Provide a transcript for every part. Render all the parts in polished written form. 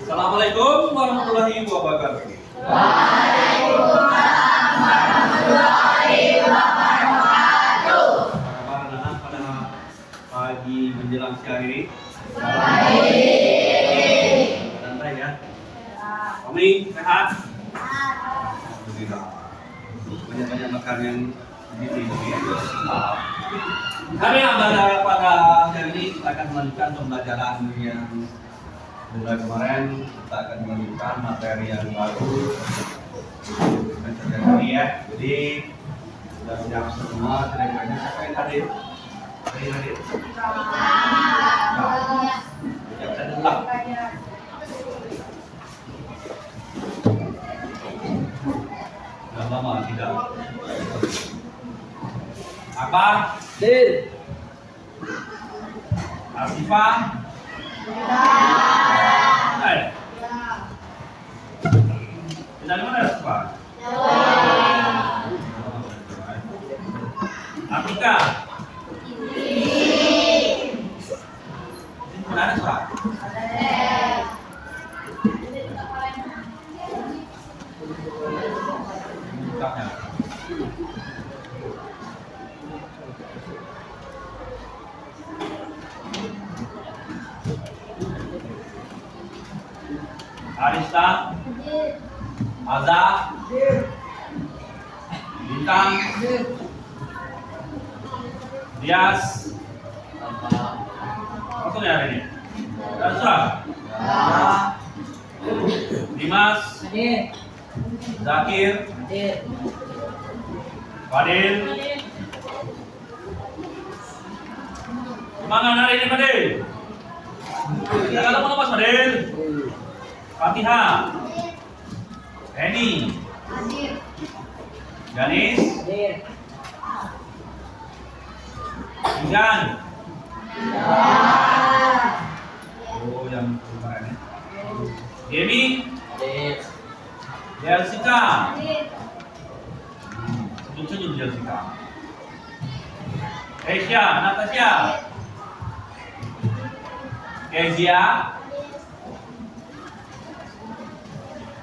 Assalamualaikum warahmatullahi wabarakatuh. Waalaikumsalam warahmatullahi wabarakatuh. Kabar anak pada pagi menjelang siang ini. Baik. Santai ya. Kami sehat. Alhamdulillah. Banyak-banyak makan yang ini. Hari pada siang ini kita akan melanjutkan pembelajaran yang mulai kemarin. Kita akan melanjutkan materi yang baru ini ya. Jadi sudah siap semua. Kira-kira siapa yang hadir? Ada yang hadir? Ya, saya ulang. Sudah lama tidak. Apa? Dir. Asifah? Dari mana Asifah? Atika? Mana Asifah? Bukanya. Arista, Aza, Bintang, Dias, apa ya hari ini? Dasra, Dimas, Zakir, Fadil. Semangat hari ini Fadil. Kita kalau mau lepas Fadil. Fatihah, Eni, Janis, Ingan. Oh, yang kemarin ya. Demi, Jessica. Senyum-senyum Jessica. Asia, Natasha, Kezia,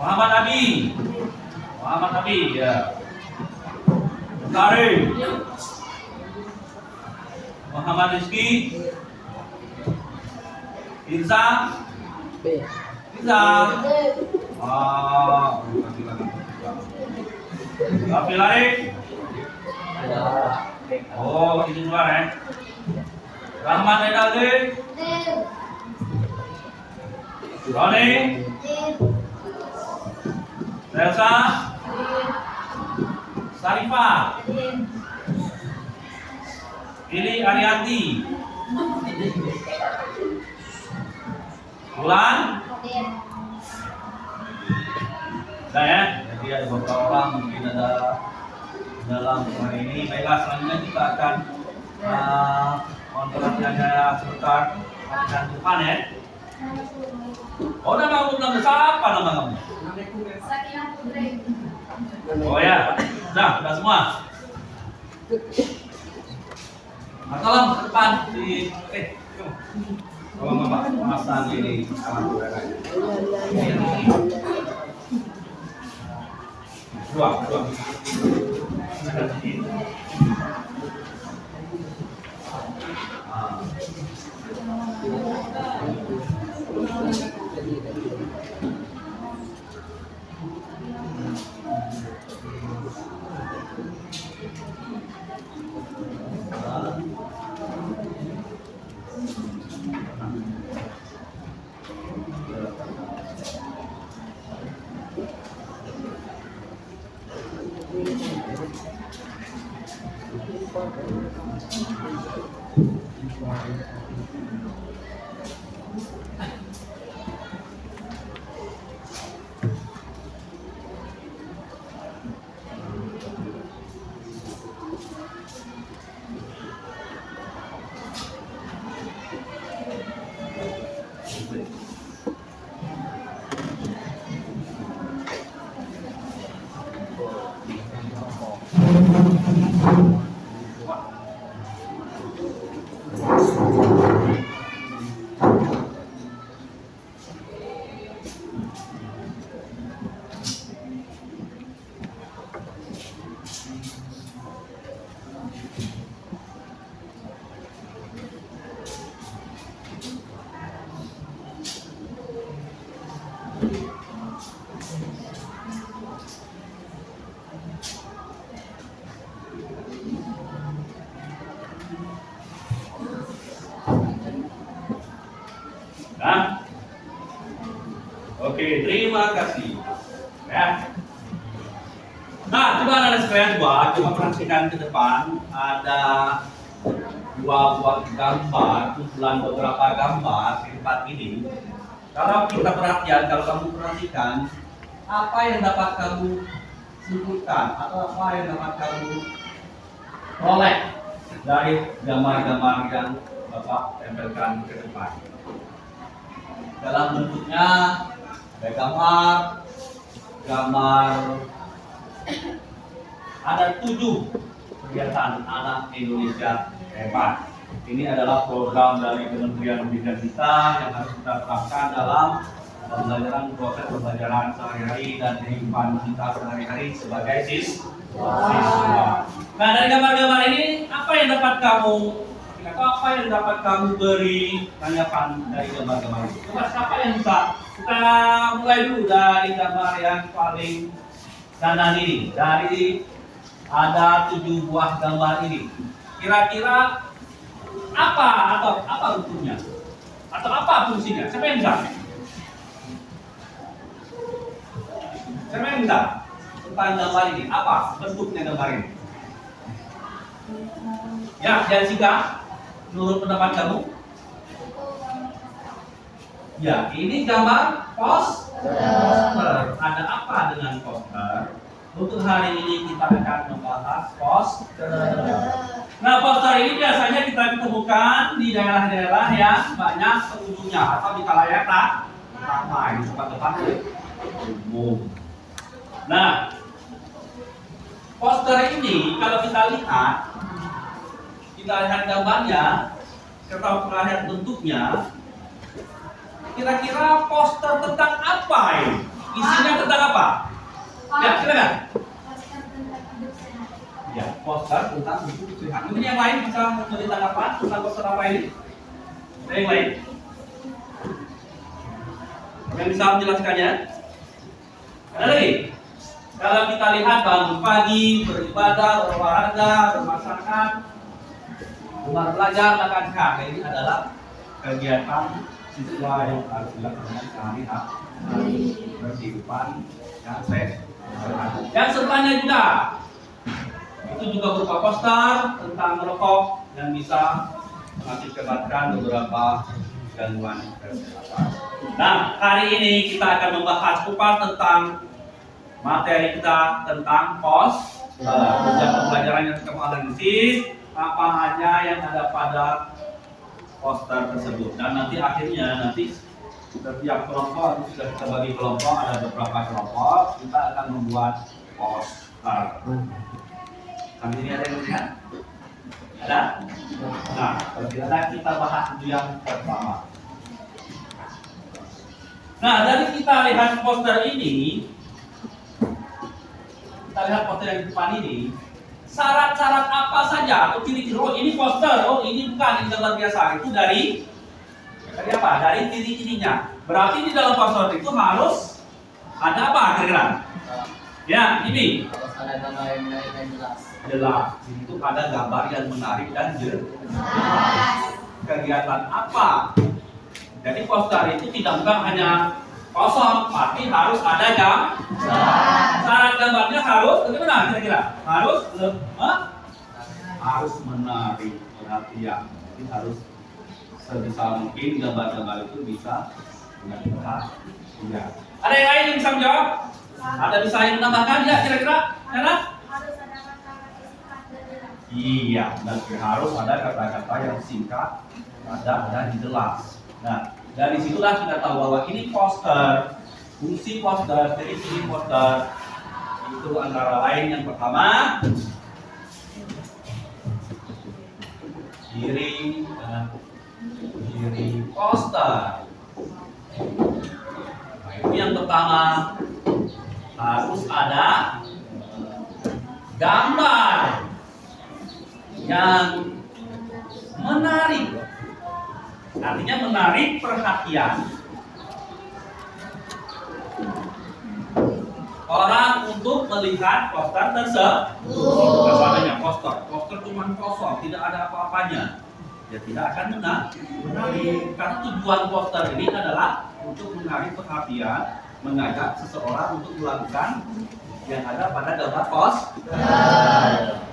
Muhammad Abi ya. Karim, Muhammad Rizki, Irsa, Api lari. Oh, ini luar ya. Rahmat Renaldi, Roni, Elsa, Sarifah, Ili Arianti, Bulan, nah ya, jadi ada beberapa orang mungkin ada dalam hari ini. Baiklah, selanjutnya kita akan memperhatikannya sebentar dengan Tuhan ya. Oh, nama kamu siapa nama kamu? Oh ya, sudah semua. Salam ke depan di tolong Bapak masang ini alat udaranya. Dua. terima kasih. Ya. Nah, coba anak sekalian coba perhatikan ke depan. Ada dua buah gambar, kumpulan beberapa gambar di tempat ini. Kalau kita perhatikan, kalau kamu perhatikan, apa yang dapat kamu simpulkan atau apa yang dapat kamu peroleh dari gambar-gambar yang Bapak tempelkan ke depan? Dalam bentuknya ada gambar ada 7 kegiatan anak Indonesia hebat. Ini adalah program dari Kementerian Pendidikan kita yang harus kita terapkan dalam pembelajaran, proses pembelajaran sehari-hari dan kehidupan kita sehari-hari sebagai siswa. Nah, dari gambar-gambar ini apa yang dapat kamu beri tanggapan dari gambar-gambar ini? Coba siapa yang bisa? Kita mulai dulu dari gambar yang paling kanan ini. Dari ada 7 buah gambar ini. Kira-kira apa bentuknya? Atau apa fungsinya? Siapa yang bisa? Siapa yang bisa? Tentang gambar ini, apa bentuknya gambar ini? Ya, Jessica, menurut pendapat kamu? Ya, ini gambar poster. Ada apa dengan poster? Untuk hari ini kita akan membahas poster. Nah, poster ini biasanya kita temukan di daerah-daerah yang banyak pengunjungnya atau di khalayak ramai, di tempat-tempat umum. Nah, poster ini kalau kita lihat gambarnya, kita lihat bentuknya, kira-kira poster tentang apa ini? Isinya tentang apa? Ya, silakan. Ya, poster tentang hidup sehat. Mungkin yang lain bisa memberi tanggapan tentang poster apa ini? Ada yang lain? Yang bisa menjelaskannya? Ada lagi? Kalau kita lihat bangun pagi, beribadah, berolahraga, bermasyarakat, belajar, makan sehat. Ini adalah kegiatan siswa yang harus dilakukan sehari-hari kehidupan yang sehat. Yang sebelahnya juga itu juga berupa poster tentang merokok yang bisa mengakibatkan beberapa gangguan kesehatan. Nah, hari ini kita akan membahas kupas tentang materi kita tentang pembelajaran yang kita analisis apa aja yang ada pada poster tersebut, dan nanti akhirnya setiap kelompok itu sudah kita bagi kelompok, ada beberapa kelompok, kita akan membuat poster. Sampai ini ada yang lihat? Ada? Nah, kalau tidak ada, kita bahas dulu yang pertama. Nah, dari kita lihat poster ini, kita lihat poster yang di depan ini, syarat-syarat apa saja atau ciri-ciri? Oh, ini poster, oh ini bukan, ini gambar biasa. Itu dari apa? Dari ciri-cirinya. Berarti di dalam poster itu harus ada apa kira-kira? Ya, ini. Harus ada gambar yang jelas. Jelas. Itu ada gambar yang menarik dan jelas. Kegiatan apa? Jadi poster itu tidak bukan hanya kosong, tapi harus ada gambar. Syarat gambarnya harus bagaimana kira-kira? Harus menarik perhatian. Jadi harus sebisa mungkin gambar-gambar itu bisa menarik perhatian. Ada yang lain yang bisa menjawab? Ada bisa yang menambahkan ya kira-kira? Karena Harus ada kata-kata singkat dan jelas. iya, dan harus ada kata-kata yang singkat, padat dan jelas. Nah, dari situlah kita tahu bahwa ini poster, fungsi poster, ciri-ciri poster itu antara lain yang pertama ciri poster. Nah, itu yang pertama, harus ada gambar yang menarik. Artinya menarik perhatian orang untuk melihat poster tersebut. Misalnya poster cuma kosong, tidak ada apa-apanya, ya tidak akan menarik. Karena tujuan poster ini adalah untuk menarik perhatian mengajak seseorang untuk melakukan yang ada pada gambar pos.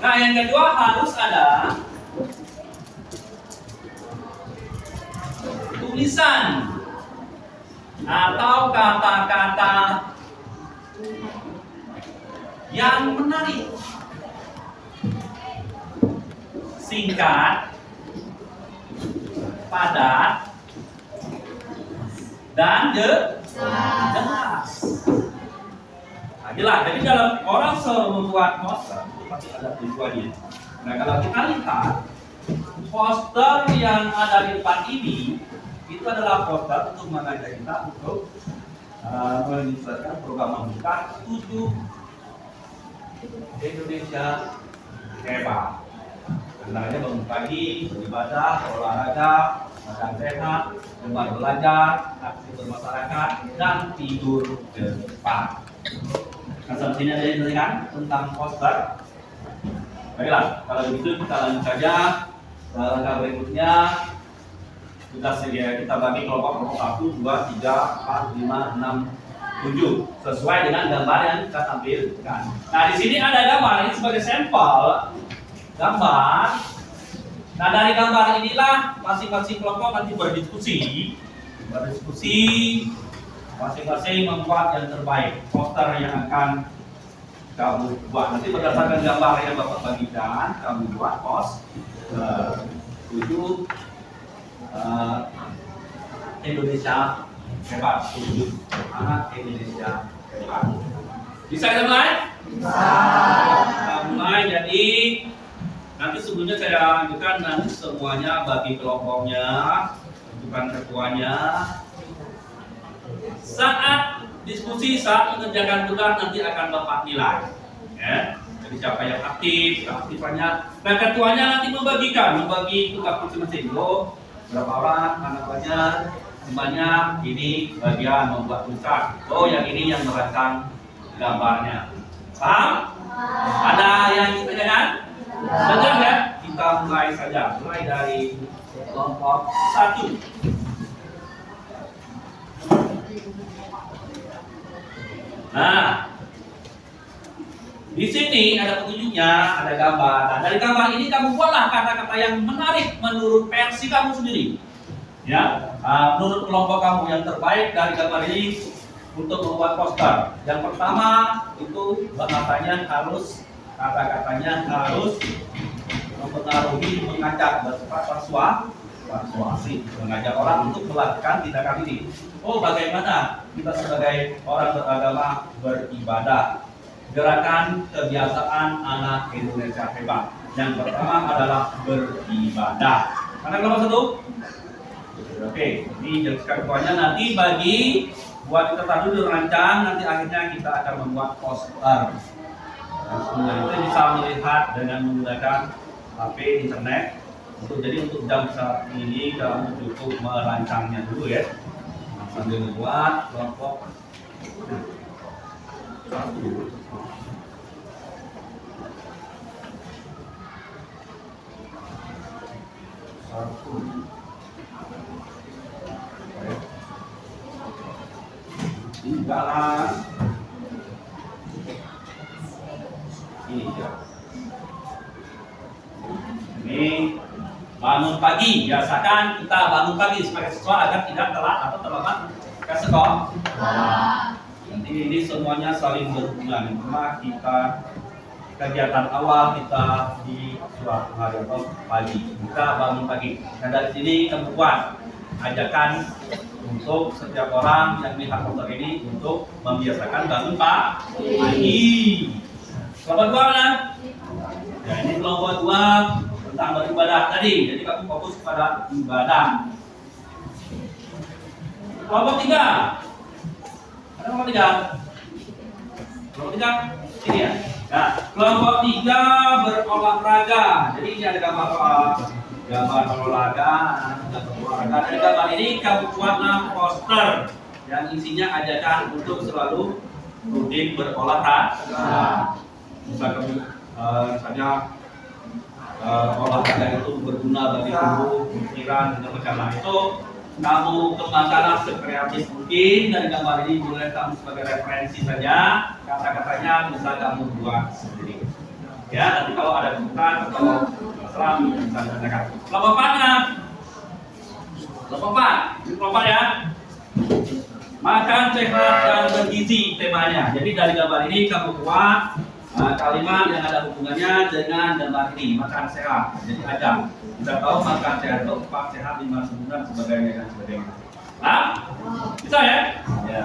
Nah, yang kedua harus ada tulisan atau kata-kata yang menarik, singkat, padat, dan jelas. Nah, jelas. Jadi dalam orang membuat poster itu pasti ada tujuannya. Nah, kalau kita lihat poster yang ada di depan ini itu adalah poster untuk mengajak kita untuk menyelesaikan program membuka 7 Indonesia Hebat. Sebenarnya bangun pagi, beribadah, olahraga, makan sehat, gemar belajar, aktif bermasyarakat, dan tidur cepat. Nah, sampai sini ada yang dituliskan tentang poster. Baiklah, kalau begitu kita lanjut saja. Langkah berikutnya kita bagi kelompok 1, 2, 3, 4, 5, 6, 7 sesuai dengan gambar yang kita tampilkan. Nah, di sini ada gambar ini sebagai sampel gambar. Nah, dari gambar inilah masing-masing kelompok nanti berdiskusi, masing-masing membuat yang terbaik poster yang akan kamu buat. Nanti berdasarkan gambar yang Bapak bagikan, kamu buat poster 7 Indonesia Hebat, 7 anak Indonesia hebat. Bisa kita mulai? Kita mulai. Jadi nanti sebelumnya saya anjurkan nanti semuanya bagi kelompoknya, tentukan ketuanya. Saat diskusi, saat mengerjakan tugas nanti akan Bapak nilai. Ya. Jadi siapa yang aktif, keaktifannya. Nah, ketuanya nanti membagi tugas masing-masing. Loh, berapa orang, mana banyak, ini bagian membuat tulisan. Oh, yang ini yang merancang gambarnya. Paham? Ada yang ditanyakan? Benar ya? Kita mulai saja. Mulai dari kelompok 1. Nah, di sini ada petunjuknya, ada gambar. Nah, dari gambar ini kamu buatlah kata-kata yang menarik menurut versi kamu sendiri. Ya, menurut kelompok kamu yang terbaik dari gambar ini untuk membuat poster. Yang pertama itu bahasanya harus, kata-katanya harus mempengaruhi, mengajak, bersifat persuasi, mengajak orang untuk melakukan tindakan ini. Oh, bagaimana kita sebagai orang beragama beribadah? Gerakan kebiasaan anak Indonesia Hebat. Yang pertama adalah beribadah. Mana kelompok 1? Oke, ini jelaskan ketuanya. Nanti bagi buat kita dulu dirancang, nanti akhirnya kita akan membuat poster. Dan semua itu bisa melihat dengan menggunakan HP, internet. Jadi untuk jam saat ini kamu cukup merancangnya dulu ya. Sambil membuat kelompok 1. Jalan ini ya. Ini bangun pagi, biasakan kita bangun pagi sebagai siswa agar tidak telat atau terlambat ke sekolah. Nanti ini semuanya saling berhubungan. Cuma kita kegiatan awal kita di suatu hari atau pagi, kita bangun pagi. Dan dari sini kamu buat ajakan untuk setiap orang yang melihat poster ini untuk membiasakan bangun pagi. Kelompok 2 mana? Ya, ini kelompok 2 tentang beribadah tadi. Jadi kamu fokus pada ibadah. Kelompok 3. Ada kelompok 3? Kelompok 3 ini ya. Nah, kelompok 3 berolahraga. Jadi ini ada gambar olahraga. Dari gambar ini kamu buatlah poster yang isinya ajakan untuk selalu rutin berolahraga. Misalkan misalnya olahraga itu berguna bagi tubuh, pikiran, dan macam lain. Itu kamu kembangkanlah sekreatif mungkin, dan gambar ini boleh kamu sebagai referensi saja, kata-katanya bisa kamu buat sendiri. Ya, nanti kalau ada kesulitan atau masalah bisa ditanyakan. Kelompok 4 mana? Kelompok 4 ya. Makan sehat dan bergizi temanya. Jadi dari gambar ini kamu buat kalimat yang ada hubungannya dengan gambar ini, makan sehat. Jadi ada, kita tahu makan sehat itu 4 sehat 5 sempurna sebagainya dan sebagainya. Nah, bisa ya? Ya.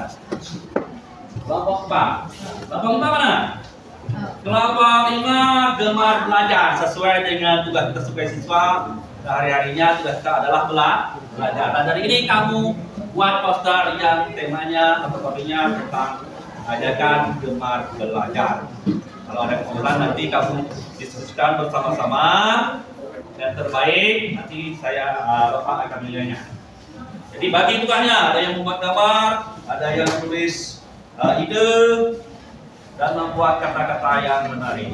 Kelompok 4. Kelompok 5 mana? Kelompok 5 gemar belajar sesuai dengan tugas kita sebagai siswa. Sehari-harinya tugas kita adalah belajar. Dan dari ini kamu buat poster yang temanya atau topiknya tentang ajakan gemar belajar. Kalau ada kesulitan nanti kamu diskusikan bersama-sama. Yang terbaik nanti Bapak akan menilainya. Jadi bagi tugasnya, ada yang membuat gambar, ada yang menulis ide, dan membuat kata-kata yang menarik.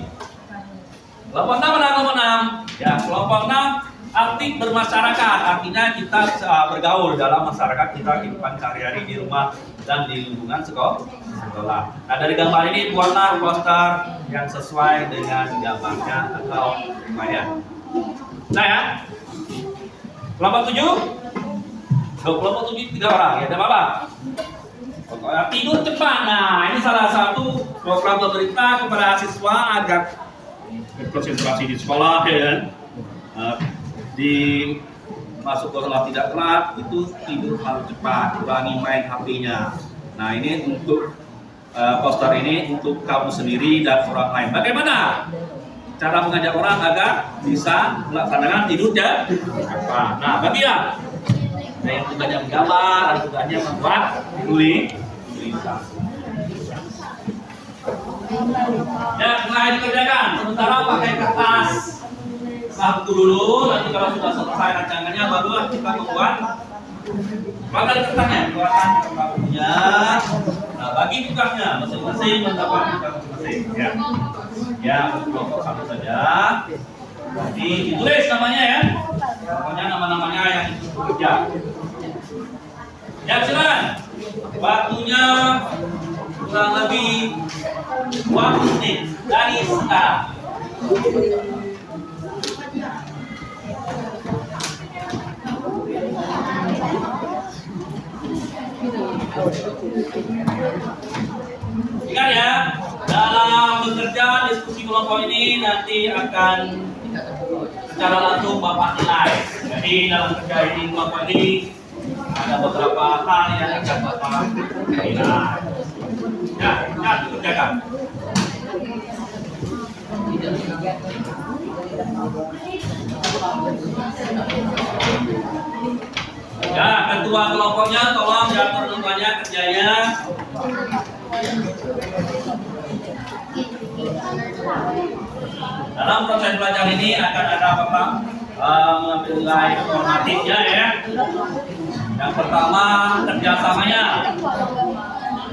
Kelompok 6 mana? Kelompok 6. Ya, kelompok 6 aktif bermasyarakat, artinya kita bergaul dalam masyarakat kita, kehidupan sehari-hari di rumah dan di lingkungan sekolah. Nah, dari gambar ini buatlah poster yang sesuai dengan gambarnya atau temanya. Nah ya, kelompok 7, kelompok 7 3 orang ya, ada apa? Tidur cepat. Nah, ini salah satu program pemerintah kepada siswa agar berkonsentrasi di sekolah ya kan. Di masuk ke sekolah tidak telat, itu tidur harus cepat, kurangi main HP-nya. Nah, ini untuk poster ini untuk kamu sendiri dan orang lain. Bagaimana cara mengajak orang agar bisa melaksanakan tidur cepat? Nah, bagilah. Ada yang tugasnya menggambar, ada tugasnya membuat tulisan. Ya, mulai dikerjakan. Sementara pakai kertas buku dulu, nanti kalau sudah selesai rancangannya baru kita membuat dari kertasnya, keluarkan bukunya. Nah, bagi tugasnya masing-masing mendapat tugas masing-masing. Ya, kelompok 1 saja. Jadi ditulis namanya ya. Pokoknya nama-namanya yang bekerja. Ya, silakan. Waktunya kurang lebih 20 menit dari sekarang. Ingat ya, dalam bekerja diskusi kelompok ini nanti akan secara langsung Bapak nilai. Jadi dalam kerja ini kelompok ini ada beberapa hal yang akan Bapak nilai. Ya, dikerjakan. Ya, ketua kelompoknya tolong diatur tempatnya kerjanya. Dalam proses belajar ini akan ada Bapak mengambil nilai normatifnya ya. Yang pertama kerjasamanya.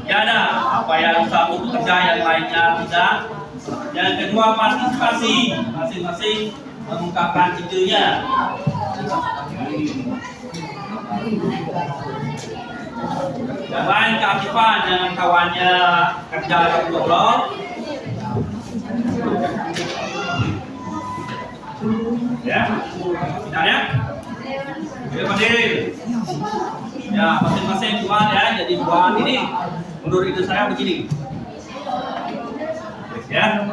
Ya ada apa yang satu bekerja yang lainnya tidak. Yang kedua partisipasi, masing-masing mengungkapkan idenya. Yang lain keaktifan, jangan kawannya kerja atau ngobrol. Ya, finalnya. Oke, Fadil. Ya, masing-masing buat ya, jadi buat ini. Menurut ide saya begini. Ya.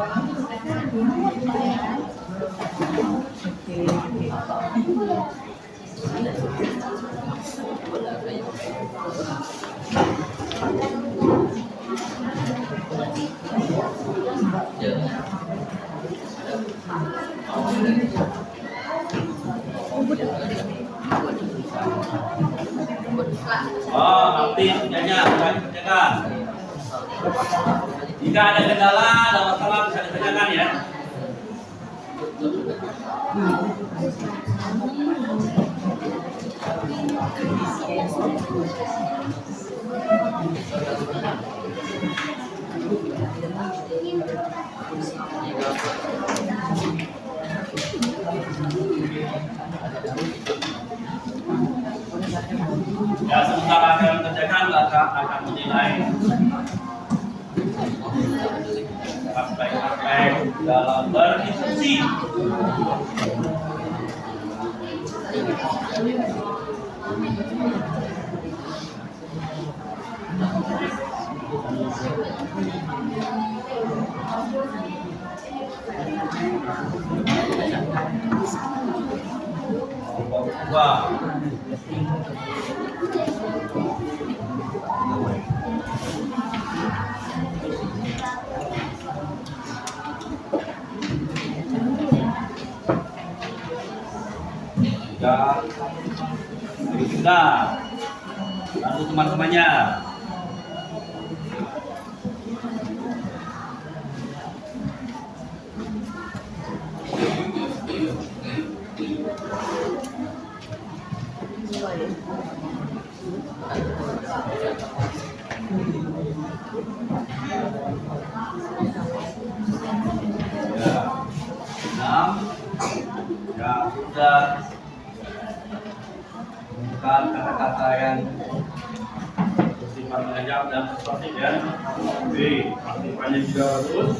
Oh, nanti kerjanya sudah dikerjakan. Jika ada kendala, ada masalah bisa dikerjakan ya. Ya, sementara kalian kerjakan, akan menilai aspek-aspek dalam berinstruksi. Wah. Ya, sudah. Lalu teman-temannya. Ya, 6. Ya, sudah. Bukan kata-kata yang bersifat mengajak dan persuasif ya. Oke, aktifannya juga bagus.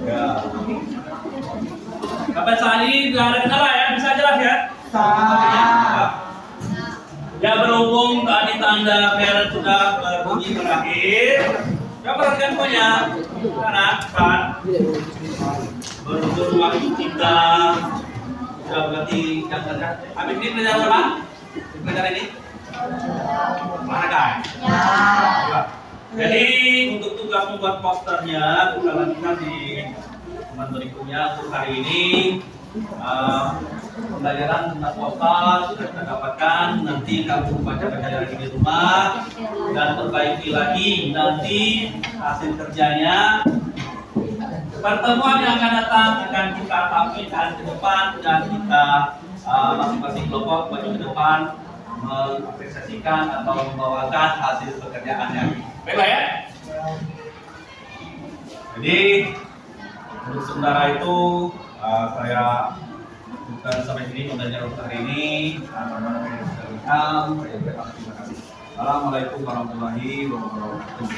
Ya. Sampai saat ini nggak ada kendala ya, bisa jelas ya? Ya, berhubung tadi tanda merah sudah berbunyi berakhir, ya perhatikan semuanya, anak kan berhubung waktu kita sudah berarti jam kerja. Habis ini pelajaran apa? Pelajaran ini? Mana kan? Ya. Jadi untuk tugas membuat posternya kita lanjutkan di teman berikutnya. Untuk hari ini pembelajaran tentang kuota sudah kita dapatkan. Nanti kamu baca-baca lagi di rumah dan perbaiki lagi nanti hasil kerjanya. Pertemuan yang akan datang akan kita tampilkan ke depan dan kita masing-masing kelompok maju ke depan mengapresiasikan atau membawakan hasil pekerjaannya. Baiklah ya. Jadi untuk sementara itu saya bukan sampai sini pembelajaran untuk hari ini. Terima kasih. Assalamualaikum warahmatullahi wabarakatuh.